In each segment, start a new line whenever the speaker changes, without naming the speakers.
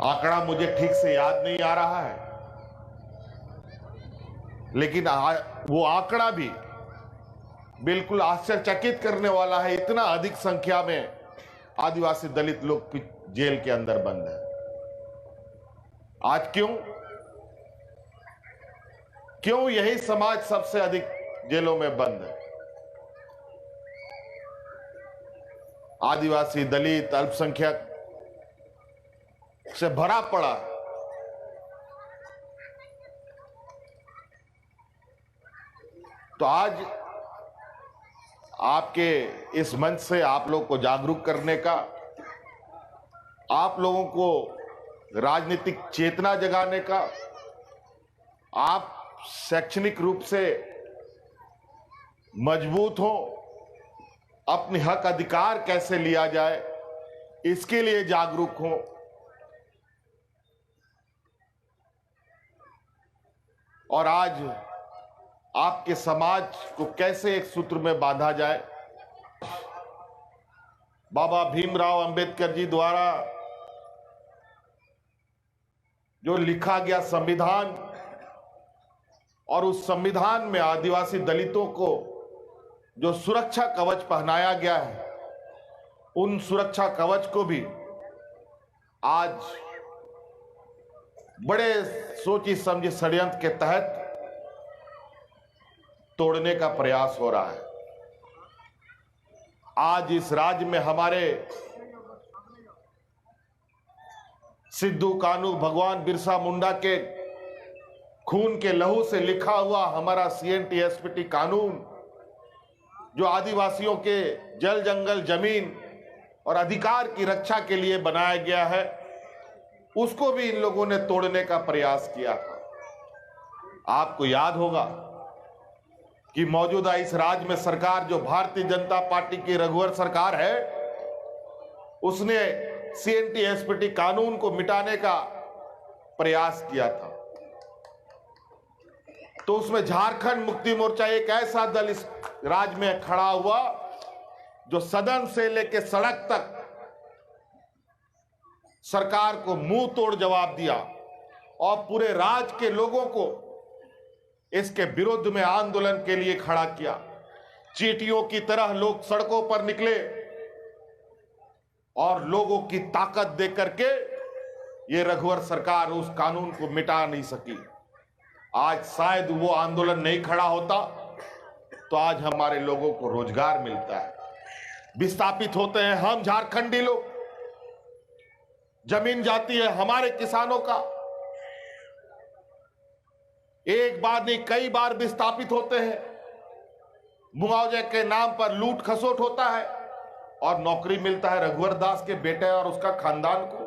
आंकड़ा मुझे ठीक से याद नहीं आ रहा है, लेकिन वो आंकड़ा भी बिल्कुल आश्चर्यचकित करने वाला है। इतना अधिक संख्या में आदिवासी दलित लोग जेल के अंदर बंद हैं। आज क्यों यही समाज सबसे अधिक जेलों में बंद है? आदिवासी, दलित, अल्पसंख्यक से भरा पड़ा है। तो आज आपके इस मंच से आप लोग को जागरूक करने का, आप लोगों को राजनीतिक चेतना जगाने का, आप शैक्षणिक रूप से मजबूत हो, अपने हक अधिकार कैसे लिया जाए इसके लिए जागरूक हो। और आज आपके समाज को कैसे एक सूत्र में बांधा जाए। बाबा भीमराव अंबेडकर जी द्वारा जो लिखा गया संविधान, और उस संविधान में आदिवासी दलितों को जो सुरक्षा कवच पहनाया गया है, उन सुरक्षा कवच को भी आज बड़े सोची समझी षड्यंत्र के तहत तोड़ने का प्रयास हो रहा है। आज इस राज्य में हमारे सिद्धू कानू, भगवान बिरसा मुंडा के खून के लहू से लिखा हुआ हमारा CNTSPT कानून, जो आदिवासियों के जल, जंगल, जमीन और अधिकार की रक्षा के लिए बनाया गया है, उसको भी इन लोगों ने तोड़ने का प्रयास किया था। आपको याद होगा कि मौजूदा इस राज्य में सरकार जो भारतीय जनता पार्टी की रघुवर सरकार है, उसने CNTSPT कानून को मिटाने का प्रयास किया था। तो उसमें झारखंड मुक्ति मोर्चा एक ऐसा दल इस राज्य में खड़ा हुआ जो सदन से लेकर सड़क तक सरकार को मुंह तोड़ जवाब दिया और पूरे राज्य के लोगों को इसके विरुद्ध में आंदोलन के लिए खड़ा किया। चींटियों की तरह लोग सड़कों पर निकले और लोगों की ताकत देकर के ये रघुवर सरकार उस कानून को मिटा नहीं सकी। आज शायद वो आंदोलन नहीं खड़ा होता तो आज हमारे लोगों को रोजगार मिलता है, विस्थापित होते हैं हम झारखंडी लोग, जमीन जाती है हमारे किसानों का, एक बार नहीं कई बार विस्थापित होते हैं, मुआवजे के नाम पर लूट खसोट होता है और नौकरी मिलता है रघुवर दास के बेटे और उसका खानदान को।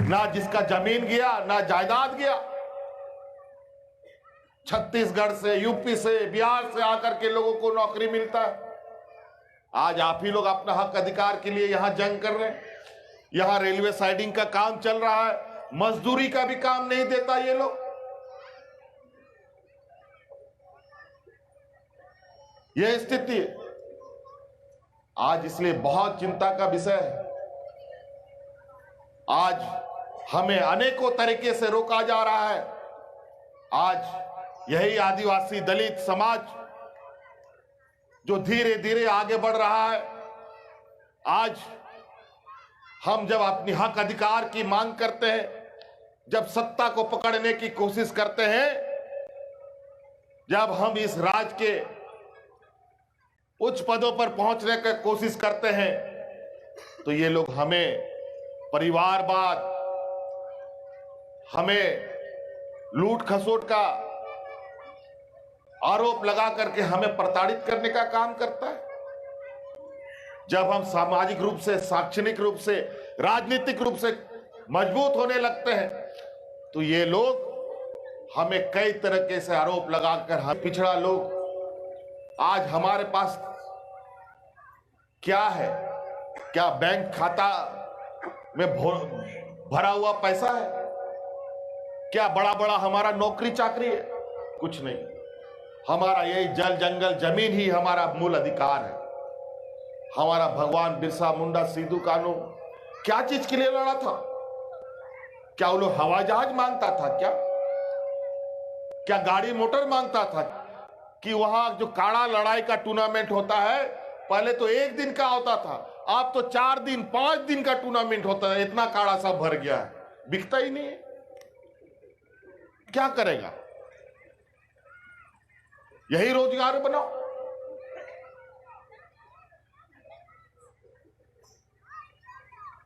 ना जिसका जमीन गया ना जायदाद गया, छत्तीसगढ़ से, यूपी से, बिहार से आकर के लोगों को नौकरी मिलता है। आज आप ही लोग अपना हक अधिकार के लिए यहां जंग कर रहे हैं। यहां रेलवे साइडिंग का काम चल रहा है, मजदूरी का भी काम नहीं देता ये लोग। यह स्थिति है आज, इसलिए बहुत चिंता का विषय है। आज हमें अनेकों तरीके से रोका जा रहा है। आज यही आदिवासी दलित समाज जो धीरे धीरे आगे बढ़ रहा है। आज हम जब अपनी हक अधिकार की मांग करते हैं, जब सत्ता को पकड़ने की कोशिश करते हैं, जब हम इस राज्य के उच्च पदों पर पहुंचने की कोशिश करते हैं, तो ये लोग हमें परिवारवाद, हमें लूट खसोट का आरोप लगा करके हमें प्रताड़ित करने का काम करता है। जब हम सामाजिक रूप से, शैक्षणिक रूप से, राजनीतिक रूप से मजबूत होने लगते हैं, तो ये लोग हमें कई तरीके से आरोप लगाकर, हम पिछड़ा लोग, आज हमारे पास क्या है? क्या बैंक खाता में भरा हुआ पैसा है? क्या बड़ा बड़ा हमारा नौकरी चाकरी है? कुछ नहीं। हमारा यही जल, जंगल, जमीन ही हमारा मूल अधिकार है। हमारा भगवान बिरसा मुंडा, सिद्धू कानू क्या चीज के लिए लड़ा था? क्या वो लोग हवाई जहाज मांगता था? क्या गाड़ी मोटर मांगता था? कि वहां जो काड़ा लड़ाई का टूर्नामेंट होता है, पहले तो 1 दिन का होता था, अब तो 4 दिन 5 दिन का टूर्नामेंट होता है। इतना काड़ा सब भर गया है, बिकता ही नहीं है। क्या करेगा? यही रोजगार बनाओ।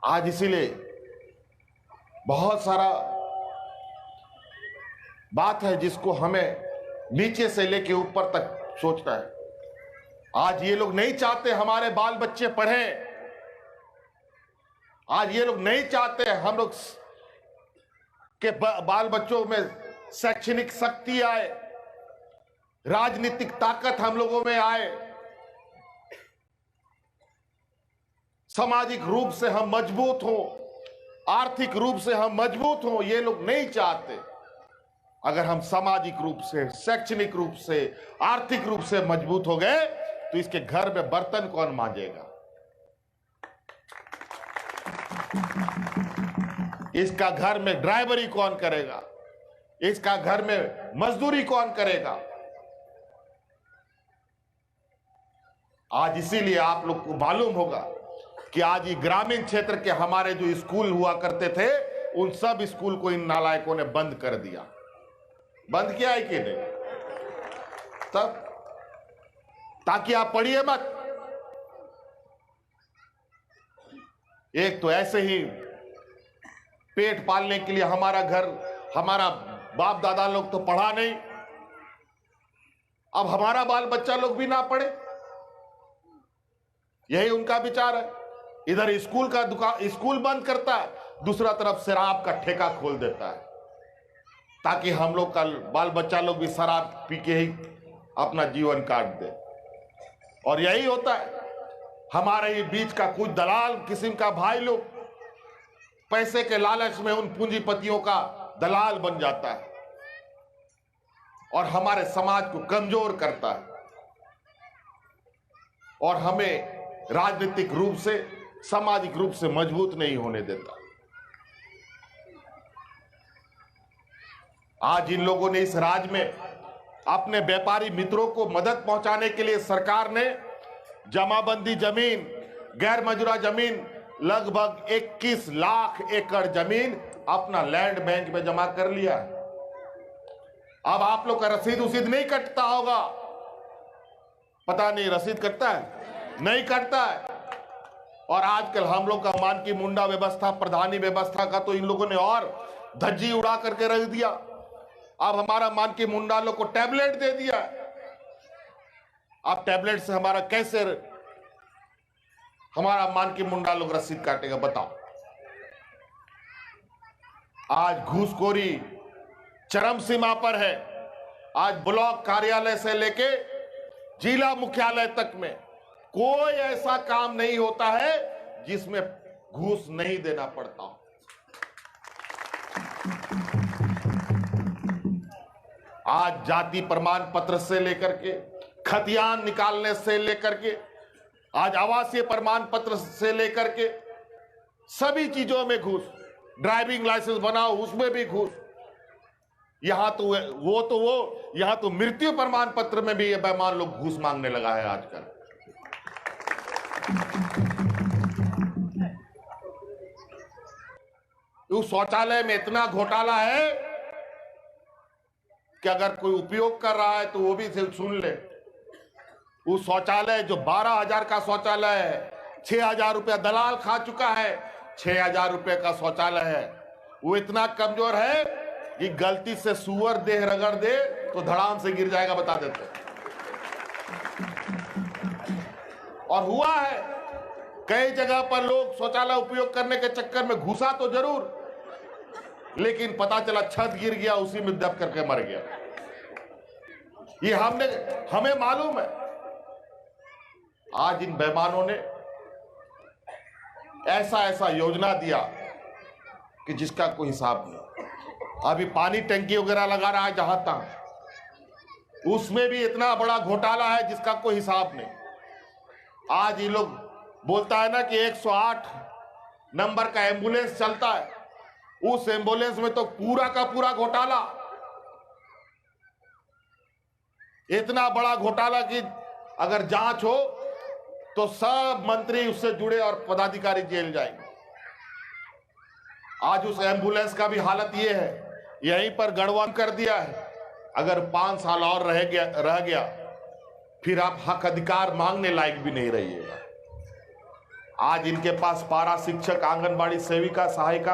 आज इसीलिए बहुत सारा बात है जिसको हमें नीचे से लेके ऊपर तक सोचना है। आज ये लोग नहीं चाहते हमारे बाल बच्चे पढ़ें। आज ये लोग नहीं चाहते हम लोग के बाल बच्चों में शैक्षणिक शक्ति आए, राजनीतिक ताकत हम लोगों में आए, सामाजिक रूप से हम मजबूत हो, आर्थिक रूप से हम मजबूत हो। ये लोग नहीं चाहते। अगर हम सामाजिक रूप से, शैक्षणिक रूप से, आर्थिक रूप से मजबूत हो गए तो इसके घर में बर्तन कौन मांजेगा? इसका घर में ड्राइवरी कौन करेगा? इसका घर में मजदूरी कौन करेगा? आज इसीलिए आप लोग को मालूम होगा कि आज ये ग्रामीण क्षेत्र के हमारे जो स्कूल हुआ करते थे, उन सब स्कूल को इन नालायकों ने बंद कर दिया। बंद किया है कि नहीं? तब ताकि आप पढ़िए मत। एक तो ऐसे ही पेट पालने के लिए हमारा घर, हमारा बाप दादा लोग तो पढ़ा नहीं, अब हमारा बाल बच्चा लोग भी ना पढ़े, यही उनका विचार है। इधर स्कूल का दुकान, स्कूल बंद करता है, दूसरा तरफ शराब का ठेका खोल देता है ताकि हम लोग का बाल बच्चा लोग भी शराब पी के ही अपना जीवन काट दे। और यही होता है, हमारे ही बीच का कुछ दलाल किस्म का भाई लोग पैसे के लालच में उन पूंजीपतियों का दलाल बन जाता है और हमारे समाज को कमजोर करता है और हमें राजनीतिक रूप से, सामाजिक रूप से मजबूत नहीं होने देता। आज इन लोगों ने इस राज्य में अपने व्यापारी मित्रों को मदद पहुंचाने के लिए सरकार ने जमाबंदी जमीन, गैर मजूरा जमीन, लगभग 21 लाख एकड़ जमीन अपना लैंड बैंक में जमा कर लिया। अब आप लोग का रसीद उसीद नहीं कटता होगा, पता नहीं रसीद कटता है? नहीं कटता है। और आजकल हम लोग का मान की मुंडा व्यवस्था, प्रधानी व्यवस्था का तो इन लोगों ने और धज्जी उड़ा करके रख दिया। अब हमारा मान की मुंडा लोग को टैबलेट दे दिया। अब टैबलेट से हमारा कैसे हमारा मान की मुंडा लोग रसीद काटेगा? बताओ। आज घूसखोरी चरम सीमा पर है। आज ब्लॉक कार्यालय से लेके जिला मुख्यालय तक में कोई ऐसा काम नहीं होता है जिसमें घूस नहीं देना पड़ता। आज जाति प्रमाण पत्र से लेकर के, खतियान निकालने से लेकर के, आज आवासीय प्रमाण पत्र से लेकर के सभी चीजों में घूस। ड्राइविंग लाइसेंस बनाओ, उसमें भी घूस। यहां तो वो यहां तो मृत्यु प्रमाण पत्र में भी ये बेईमान लोग घूस मांगने लगा है आजकल। उस शौचालय में इतना घोटाला है कि अगर कोई उपयोग कर रहा है तो वो भी सुन ले। वो शौचालय जो 12,000 का शौचालय है, 6,000 रुपया दलाल खा चुका है। 6,000 रुपये का शौचालय है, वो इतना कमजोर है कि गलती से सुअर देह रगड़ दे तो धड़ाम से गिर जाएगा, बता देते। और हुआ है कई जगह पर लोग शौचालय उपयोग करने के चक्कर में घुसा तो जरूर, लेकिन पता चला छत गिर गया, उसी में दब करके मर गया। ये हमें मालूम है। आज इन बेईमानों ने ऐसा योजना दिया कि जिसका कोई हिसाब नहीं। अभी पानी टंकी वगैरह लगा रहा है जहां तक, उसमें भी इतना बड़ा घोटाला है जिसका कोई हिसाब नहीं। आज ये लोग बोलता है ना कि 108 नंबर का एम्बुलेंस चलता है, उस एम्बुलेंस में तो पूरा का पूरा घोटाला, इतना बड़ा घोटाला कि अगर जांच हो तो सब मंत्री उससे जुड़े और पदाधिकारी जेल जाएंगे। आज उस एम्बुलेंस का भी हालत ये है, यहीं पर गड़बड़ कर दिया है। अगर 5 साल और रह गया फिर आप हक अधिकार मांगने लायक भी नहीं रहिएगा। आज इनके पास पारा शिक्षक, आंगनबाड़ी सेविका, सहायिका,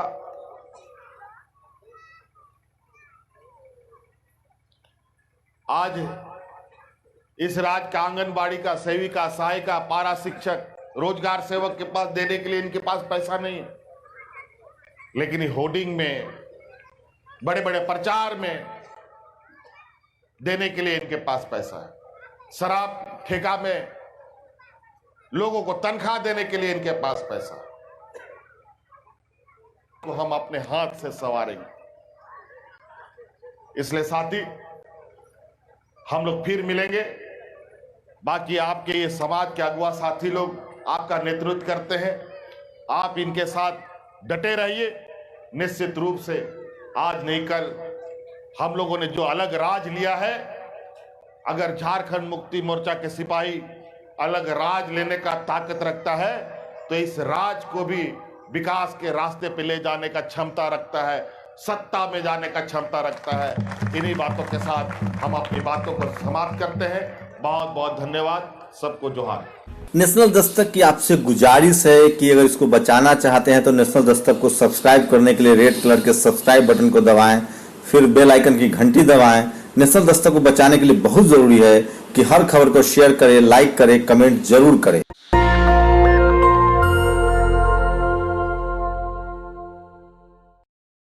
आज इस राज्य का आंगनबाड़ी का सेविका, सहायिका, पारा शिक्षक, रोजगार सेवक के पास देने के लिए इनके पास पैसा नहीं है, लेकिन होर्डिंग में, बड़े बड़े प्रचार में देने के लिए इनके पास पैसा है। शराब ठेका में लोगों को तनख्वाह देने के लिए इनके पास पैसा है। तो हम अपने हाथ से संवारेंगे। इसलिए साथी, हम लोग फिर मिलेंगे। बाकी आपके ये समाज के अगुवा साथी लोग आपका नेतृत्व करते हैं, आप इनके साथ डटे रहिए। निश्चित रूप से आज नहीं कल हम लोगों ने जो अलग राज लिया है, अगर झारखंड मुक्ति मोर्चा के सिपाही अलग राज लेने का ताकत रखता है तो इस राज को भी विकास के रास्ते पे ले जाने का क्षमता रखता है, सत्ता में जाने का क्षमता रखता है। इन्हीं बातों के साथ हम अपनी बातों को समाप्त करते हैं। बहुत बहुत धन्यवाद, सबको जोहार।
नेशनल दस्तक की आपसे गुजारिश है कि अगर इसको बचाना चाहते हैं तो नेशनल दस्तक को सब्सक्राइब करने के लिए रेड कलर के सब्सक्राइब बटन को दबाएं, फिर बेल आइकन की घंटी दबाएं। नेशनल दस्तक को बचाने के लिए बहुत जरूरी है कि हर खबर को शेयर करें, लाइक करें, कमेंट जरूर करें।